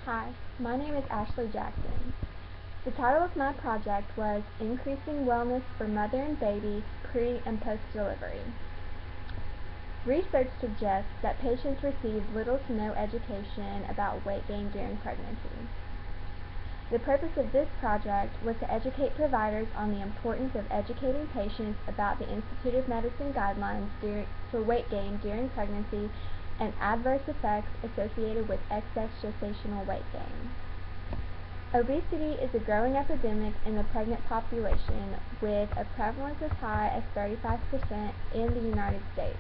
Hi, my name is Ashley Jackson. The title of my project was Increasing Wellness for Mother and Baby Pre- and Post-Delivery. Research suggests that patients receive little to no education about weight gain during pregnancy. The purpose of this project was to educate providers on the importance of educating patients about the Institute of Medicine guidelines for weight gain during pregnancy and adverse effects associated with excess gestational weight gain. Obesity is a growing epidemic in the pregnant population, with a prevalence as high as 35% in the United States.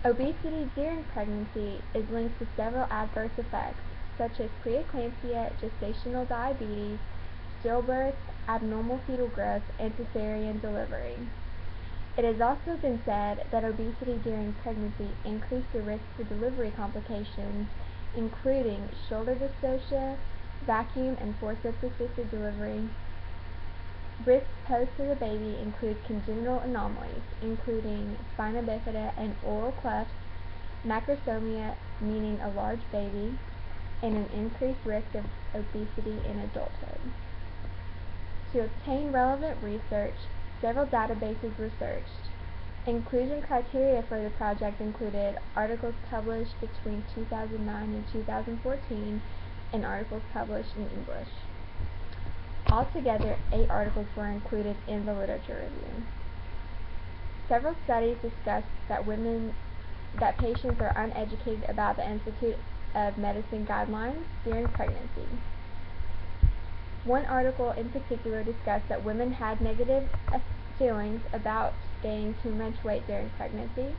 Obesity during pregnancy is linked to several adverse effects, such as preeclampsia, gestational diabetes, stillbirth, abnormal fetal growth, and cesarean delivery. It has also been said that obesity during pregnancy increased the risk for delivery complications, including shoulder dystocia, vacuum and forceps-assisted delivery. Risks posed to the baby include congenital anomalies, including spina bifida and oral clefts, macrosomia, meaning a large baby, and an increased risk of obesity in adulthood. To obtain relevant research, several databases were searched. Inclusion criteria for the project included articles published between 2009 and 2014 and articles published in English. Altogether, 8 articles were included in the literature review. Several studies discussed that patients are uneducated about the Institute of Medicine guidelines during pregnancy. One article in particular discussed that women had negative feelings about gaining too much weight during pregnancy.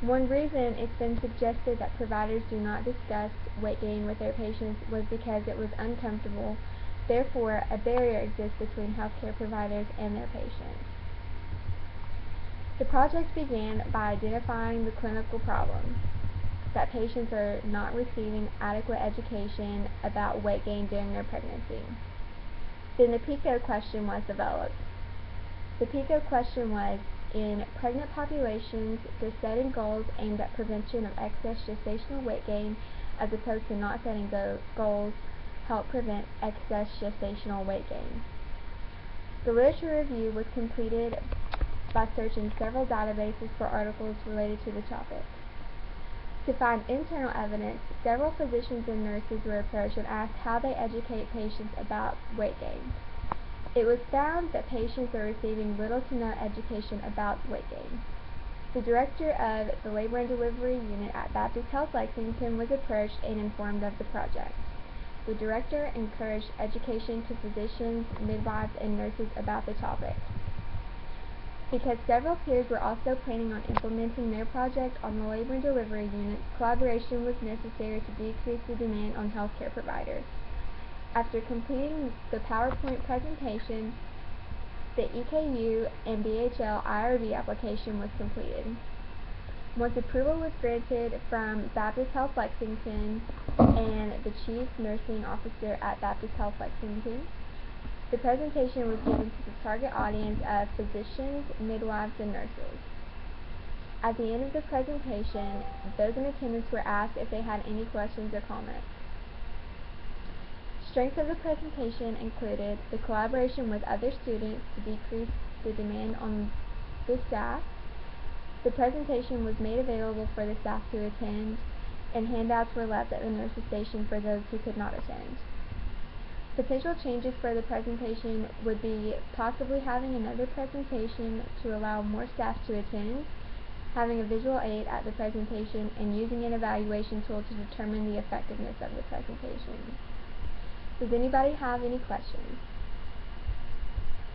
One reason it's been suggested that providers do not discuss weight gain with their patients was because it was uncomfortable. Therefore, a barrier exists between healthcare providers and their patients. The project began by identifying the clinical problem, that patients are not receiving adequate education about weight gain during their pregnancy. Then the PICO question was developed. The PICO question was, in pregnant populations, does setting goals aimed at prevention of excess gestational weight gain, as opposed to not setting goals, help prevent excess gestational weight gain? The literature review was completed by searching several databases for articles related to the topic. To find internal evidence, several physicians and nurses were approached and asked how they educate patients about weight gain. It was found that patients are receiving little to no education about weight gain. The director of the Labor and Delivery Unit at Baptist Health Lexington was approached and informed of the project. The director encouraged education to physicians, midwives, and nurses about the topic. Because several peers were also planning on implementing their project on the Labor and Delivery Unit, collaboration was necessary to decrease the demand on healthcare providers. After completing the PowerPoint presentation, the EKU and BHL IRB application was completed. Once approval was granted from Baptist Health Lexington and the Chief Nursing Officer at Baptist Health Lexington, the presentation was given to the target audience of physicians, midwives, and nurses. At the end of the presentation, those in attendance were asked if they had any questions or comments. Strengths of the presentation included the collaboration with other students to decrease the demand on the staff. The presentation was made available for the staff to attend, and handouts were left at the nurses' station for those who could not attend. Potential changes for the presentation would be possibly having another presentation to allow more staff to attend, having a visual aid at the presentation, and using an evaluation tool to determine the effectiveness of the presentation. Does anybody have any questions?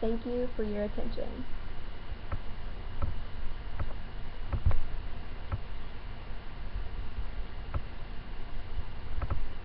Thank you for your attention.